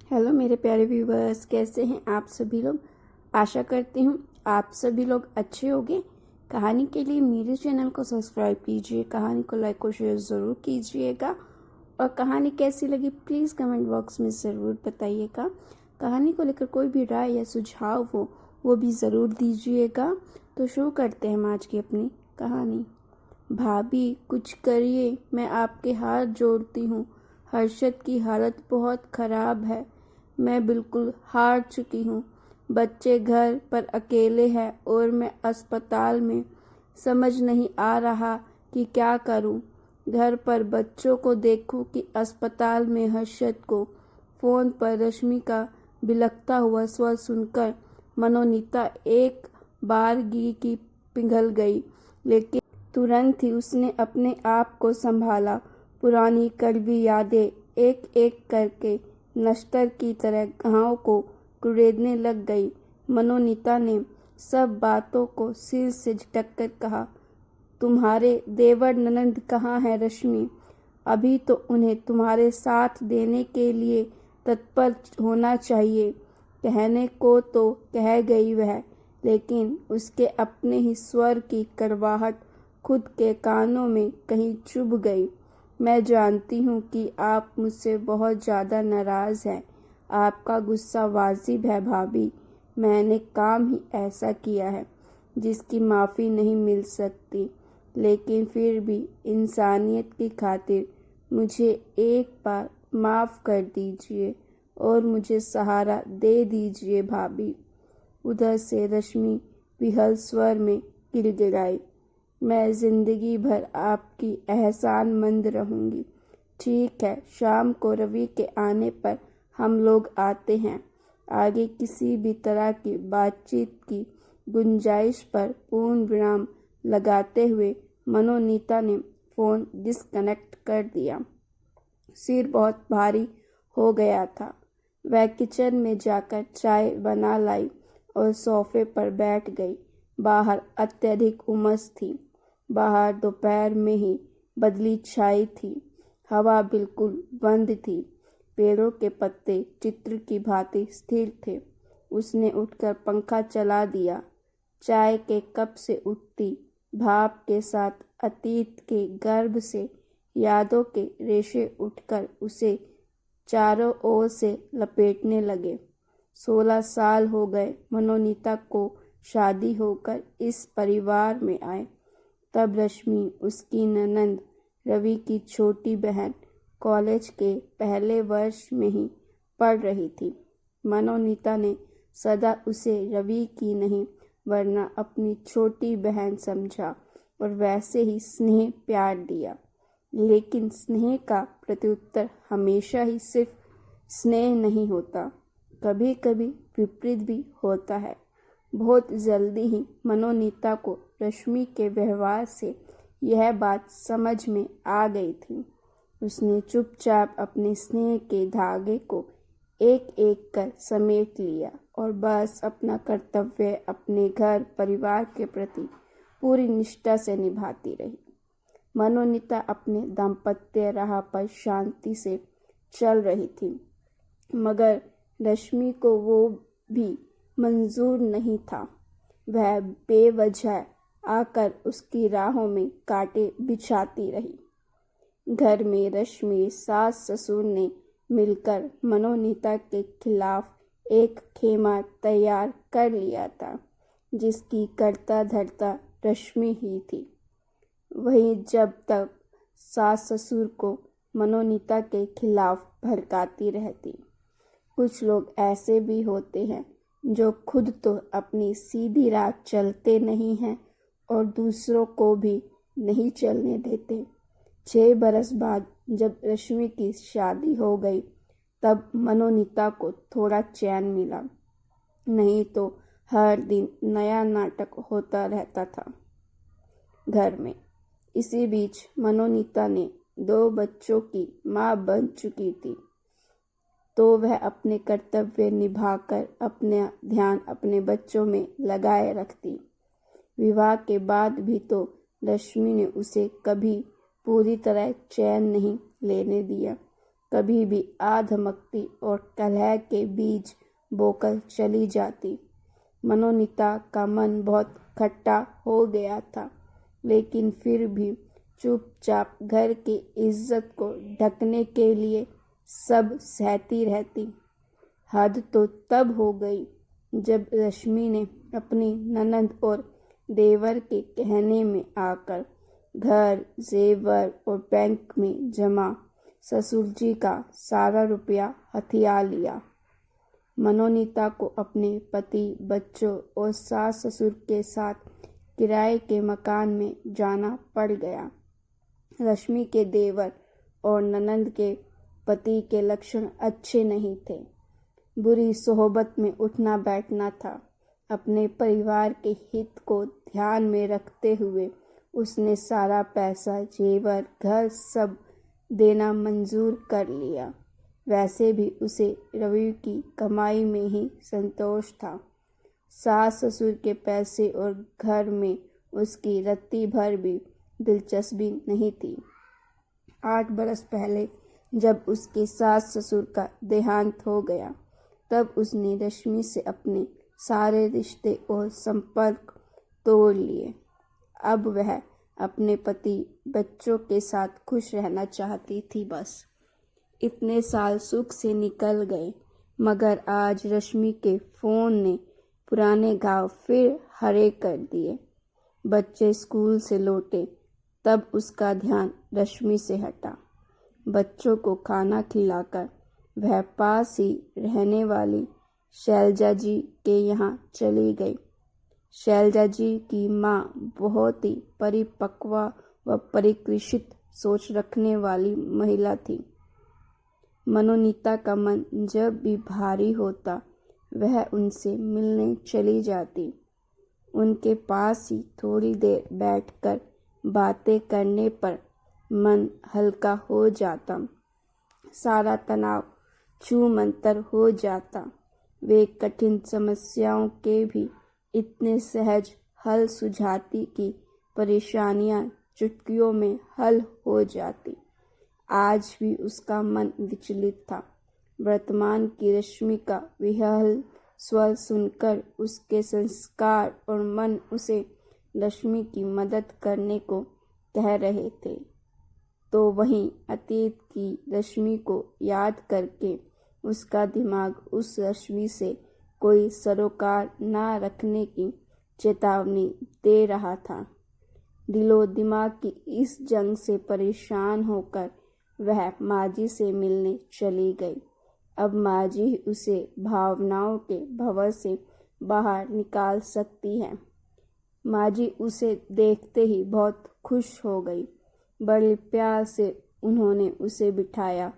Hello मेरे प्यारे viewers, कैसे हैं आप सभी लोग। आशा करती हूँ आप सभी लोग अच्छे होंगे। कहानी के लिए मेरे चैनल को सब्सक्राइब कीजिए, कहानी को लाइक और शेयर ज़रूर कीजिएगा और कहानी कैसी लगी प्लीज़ कमेंट बॉक्स में ज़रूर बताइएगा। कहानी को लेकर कोई भी राय या सुझाव हो वो भी ज़रूर दीजिएगा। तो शुरू करते हैं हम आज की अपनी कहानी। भाभी कुछ करिए, मैं आपके हाथ जोड़ती हूँ। हर्षद की हालत बहुत ख़राब है, मैं बिल्कुल हार चुकी हूँ। बच्चे घर पर अकेले हैं और मैं अस्पताल में। समझ नहीं आ रहा कि क्या करूँ। घर पर बच्चों को देखूँ कि अस्पताल में। हर्षद को फ़ोन पर रश्मि का बिलखता हुआ स्वर सुनकर मनोनीता एक बारगी की पिघल गई, लेकिन तुरंत ही उसने अपने आप को संभाला। पुरानी कड़वी यादें एक एक करके नश्तर की तरह घाव को कुरेदने लग गई। मनोनीता ने सब बातों को सिर से झटक कर कहा, तुम्हारे देवर ननंद कहाँ है रश्मि? अभी तो उन्हें तुम्हारे साथ देने के लिए तत्पर होना चाहिए। कहने को तो कह गई वह, लेकिन उसके अपने ही स्वर की कड़वाहट खुद के कानों में कहीं चुभ गई। मैं जानती हूँ कि आप मुझसे बहुत ज़्यादा नाराज़ हैं। आपका गुस्सा वाजिब है भाभी। मैंने काम ही ऐसा किया है जिसकी माफ़ी नहीं मिल सकती, लेकिन फिर भी इंसानियत की खातिर मुझे एक बार माफ़ कर दीजिए और मुझे सहारा दे दीजिए भाभी। उधर से रश्मि विहल स्वर में गिड़गिड़ाई, मैं ज़िंदगी भर आपकी एहसानमंद रहूँगी। ठीक है, शाम को रवि के आने पर हम लोग आते हैं। आगे किसी भी तरह की बातचीत की गुंजाइश पर पूर्ण विराम लगाते हुए मनोनीता ने फ़ोन डिस्कनेक्ट कर दिया। सिर बहुत भारी हो गया था। वह किचन में जाकर चाय बना लाई और सोफे पर बैठ गई। बाहर अत्यधिक उमस थी। बाहर दोपहर में ही बदली छाई थी। हवा बिल्कुल बंद थी। पेड़ों के पत्ते चित्र की भांति स्थिर थे। उसने उठकर पंखा चला दिया। चाय के कप से उठती भाप के साथ अतीत के गर्भ से यादों के रेशे उठकर उसे चारों ओर से लपेटने लगे। 16 साल हो गए मनोनीता को शादी होकर इस परिवार में आए। तब रश्मि, उसकी ननंद, रवि की छोटी बहन, कॉलेज के पहले वर्ष में ही पढ़ रही थी। मनोनीता ने सदा उसे रवि की नहीं वरना अपनी छोटी बहन समझा और वैसे ही स्नेह प्यार दिया। लेकिन स्नेह का प्रत्युत्तर हमेशा ही सिर्फ स्नेह नहीं होता, कभी कभी विपरीत भी होता है। बहुत जल्दी ही मनोनीता को रश्मि के व्यवहार से यह बात समझ में आ गई थी। उसने चुपचाप अपने स्नेह के धागे को एक एक कर समेट लिया और बस अपना कर्तव्य अपने घर परिवार के प्रति पूरी निष्ठा से निभाती रही। मनोनीता अपने दाम्पत्य राह पर शांति से चल रही थी, मगर रश्मि को वो भी मंजूर नहीं था। वह बेवजह आकर उसकी राहों में कांटे बिछाती रही। घर में रश्मि सास ससुर ने मिलकर मनोनीता के खिलाफ एक खेमा तैयार कर लिया था, जिसकी कर्ता धर्ता रश्मि ही थी। वहीं जब तक सास ससुर को मनोनीता के खिलाफ भड़काती रहती। कुछ लोग ऐसे भी होते हैं जो खुद तो अपनी सीधी राह चलते नहीं हैं और दूसरों को भी नहीं चलने देते। 6 बरस बाद जब रश्मि की शादी हो गई तब मनोनीता को थोड़ा चैन मिला, नहीं तो हर दिन नया नाटक होता रहता था घर में। इसी बीच मनोनीता ने 2 बच्चों की माँ बन चुकी थी, तो वह अपने कर्तव्य निभाकर अपना ध्यान अपने बच्चों में लगाए रखती। विवाह के बाद भी तो रश्मि ने उसे कभी पूरी तरह चैन नहीं लेने दिया। कभी भी आधमक्ति और कलह के बीज बोकर चली जाती। मनोनीता का मन बहुत खट्टा हो गया था, लेकिन फिर भी चुपचाप घर की इज्जत को ढकने के लिए सब सहती रहती। हद तो तब हो गई जब रश्मि ने अपनी ननद और देवर के कहने में आकर घर, जेवर और बैंक में जमा ससुर जी का सारा रुपया हथिया लिया। मनोनीता को अपने पति, बच्चों और सास ससुर के साथ किराए के मकान में जाना पड़ गया। रश्मि के देवर और ननंद के पति के लक्षण अच्छे नहीं थे। बुरी सोहबत में उठना बैठना था। अपने परिवार के हित को ध्यान में रखते हुए उसने सारा पैसा, जेवर, घर सब देना मंजूर कर लिया। वैसे भी उसे रवि की कमाई में ही संतोष था। सास ससुर के पैसे और घर में उसकी रत्ती भर भी दिलचस्पी नहीं थी। 8 बरस पहले जब उसके सास ससुर का देहांत हो गया, तब उसने रश्मि से अपने सारे रिश्ते और संपर्क तोड़ लिए। अब वह अपने पति, बच्चों के साथ खुश रहना चाहती थी। बस इतने साल सुख से निकल गए, मगर आज रश्मि के फोन ने पुराने घाव फिर हरे कर दिए। बच्चे स्कूल से लौटे तब उसका ध्यान रश्मि से हटा। बच्चों को खाना खिलाकर वह पास ही रहने वाली शैलजा जी के यहाँ चली गई। शैलजा जी की माँ बहुत ही परिपक्व व परिष्कृत सोच रखने वाली महिला थी। मनोनीता का मन जब भी भारी होता, वह उनसे मिलने चली जाती। उनके पास ही थोड़ी देर बैठकर बातें करने पर मन हल्का हो जाता, सारा तनाव छूमंतर हो जाता। वे कठिन समस्याओं के भी इतने सहज हल सुझाती कि परेशानियां चुटकियों में हल हो जाती। आज भी उसका मन विचलित था। वर्तमान की रश्मि का विह्वल स्वर सुनकर उसके संस्कार और मन उसे रश्मि की मदद करने को कह रहे थे, तो वहीं अतीत की रश्मि को याद करके उसका दिमाग उस रश्मि से कोई सरोकार ना रखने की चेतावनी दे रहा था। दिलो दिमाग की इस जंग से परेशान होकर वह माजी से मिलने चली गई। अब माजी उसे भावनाओं के भंवर से बाहर निकाल सकती है। माजी उसे देखते ही बहुत खुश हो गई। बड़े प्यार से उन्होंने उसे बिठाया।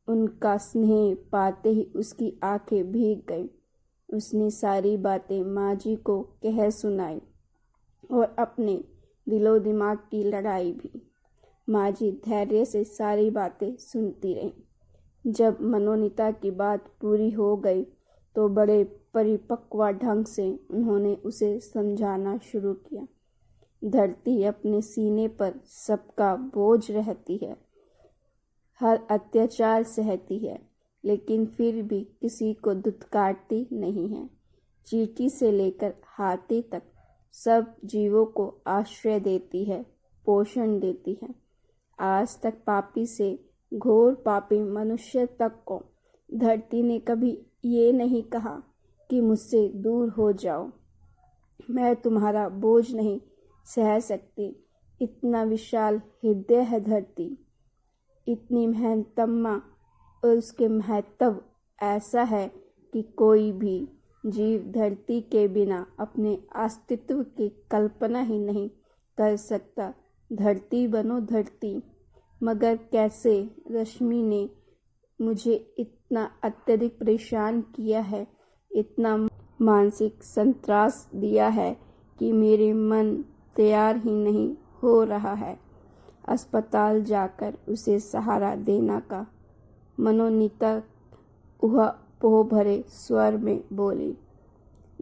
उनका स्नेह पाते ही उसकी आंखें भीग गईं। उसने सारी बातें माजी को कह सुनाई और अपने दिलो दिमाग की लड़ाई भी। माजी धैर्य से सारी बातें सुनती रही। जब मनोनीता की बात पूरी हो गई तो बड़े परिपक्व ढंग से उन्होंने उसे समझाना शुरू किया। धरती अपने सीने पर सबका बोझ रहती है, हर अत्याचार सहती है, लेकिन फिर भी किसी को दुत्कारती नहीं है। चींटी से लेकर हाथी तक सब जीवों को आश्रय देती है, पोषण देती है। आज तक पापी से घोर पापी मनुष्य तक को धरती ने कभी ये नहीं कहा कि मुझसे दूर हो जाओ, मैं तुम्हारा बोझ नहीं सह सकती। इतना विशाल हृदय है धरती, इतनी मेहनतम्मा, और उसके महत्व ऐसा है कि कोई भी जीव धरती के बिना अपने अस्तित्व की कल्पना ही नहीं कर सकता। धरती बनो धरती। मगर कैसे रश्मि ने मुझे इतना अत्यधिक परेशान किया है, इतना मानसिक संत्रास दिया है कि मेरे मन तैयार ही नहीं हो रहा है अस्पताल जाकर उसे सहारा देना का। मनोनीता ऊहापोह भरे स्वर में बोली।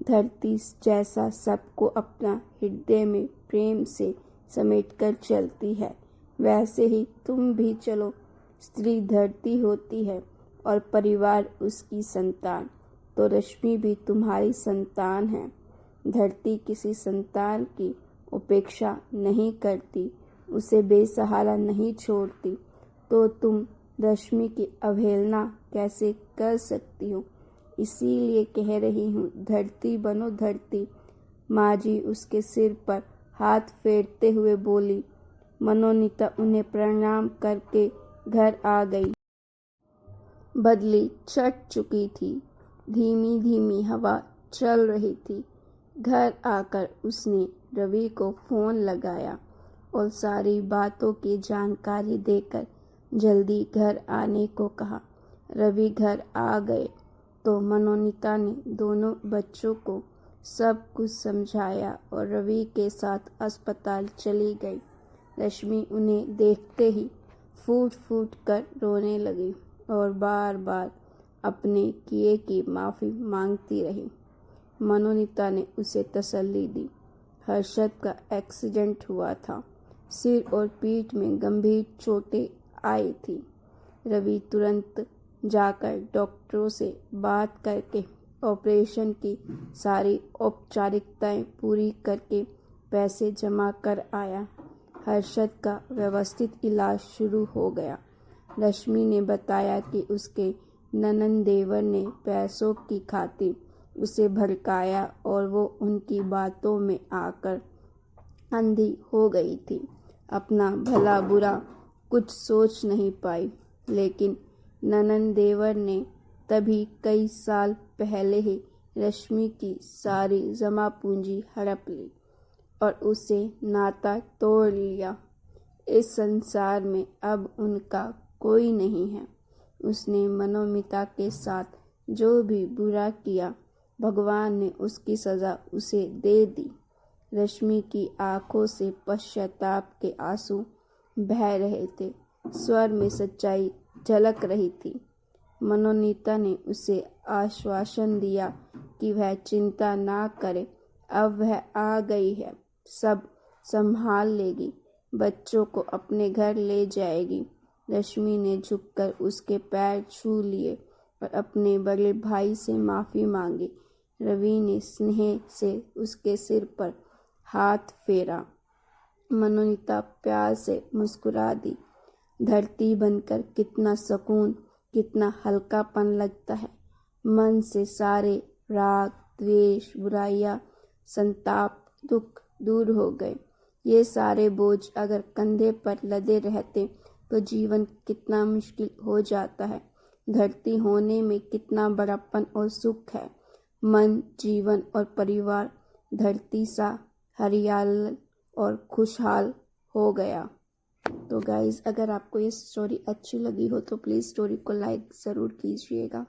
धरती जैसा सबको अपना हृदय में प्रेम से समेटकर चलती है, वैसे ही तुम भी चलो स्त्री धरती होती है और परिवार उसकी संतान, तो रश्मि भी तुम्हारी संतान है। धरती किसी संतान की उपेक्षा नहीं करती, उसे बेसहारा नहीं छोड़ती, तो तुम रश्मि की अवहेलना कैसे कर सकती हो? इसीलिए कह रही हूँ, धरती बनो धरती। माँ जी उसके सिर पर हाथ फेरते हुए बोली। मनोनीता उन्हें प्रणाम करके घर आ गई। बदली छट चुकी थी, धीमी धीमी हवा चल रही थी। घर आकर उसने रवि को फोन लगाया और सारी बातों की जानकारी देकर जल्दी घर आने को कहा। रवि घर आ गए तो मनोनीता ने दोनों बच्चों को सब कुछ समझाया और रवि के साथ अस्पताल चली गई। रश्मि उन्हें देखते ही फूट फूट कर रोने लगी और बार बार अपने किए की माफ़ी मांगती रही। मनोनीता ने उसे तसल्ली दी। हर्षद का एक्सीडेंट हुआ था, सिर और पीठ में गंभीर चोटें आई थी। रवि तुरंत जाकर डॉक्टरों से बात करके ऑपरेशन की सारी औपचारिकताएं पूरी करके पैसे जमा कर आया। हर्षद का व्यवस्थित इलाज शुरू हो गया। रश्मि ने बताया कि उसके ननंद देवर ने पैसों की खातिर उसे भड़काया और वो उनकी बातों में आकर अंधी हो गई थी। अपना भला बुरा कुछ सोच नहीं पाई, लेकिन ननंद देवर ने तभी कई साल पहले ही रश्मि की सारी जमा पूंजी हड़प ली और उसे नाता तोड़ लिया। इस संसार में अब उनका कोई नहीं है। उसने मनोमिता के साथ जो भी बुरा किया, भगवान ने उसकी सज़ा उसे दे दी। रश्मि की आंखों से पश्चाताप के आंसू बह रहे थे, स्वर में सच्चाई झलक रही थी। मनोनीता ने उसे आश्वासन दिया कि वह चिंता ना करे, अब वह आ गई है, सब संभाल लेगी, बच्चों को अपने घर ले जाएगी। रश्मि ने झुककर उसके पैर छू लिए और अपने बड़े भाई से माफ़ी मांगी। रवि ने स्नेह से उसके सिर पर हाथ फेरा। मनोनीता प्यार से मुस्कुरा दी। धरती बनकर कितना सुकून, कितना हल्कापन लगता है। मन से सारे राग, द्वेष, बुराइयाँ, संताप, दुख दूर हो गए। ये सारे बोझ अगर कंधे पर लदे रहते तो जीवन कितना मुश्किल हो जाता है। धरती होने में कितना बड़ापन और सुख है। मन, जीवन और परिवार धरती सा हरियाल और खुशहाल हो गया। तो गाइज़, अगर आपको ये स्टोरी अच्छी लगी हो तो प्लीज़ स्टोरी को लाइक ज़रूर कीजिएगा।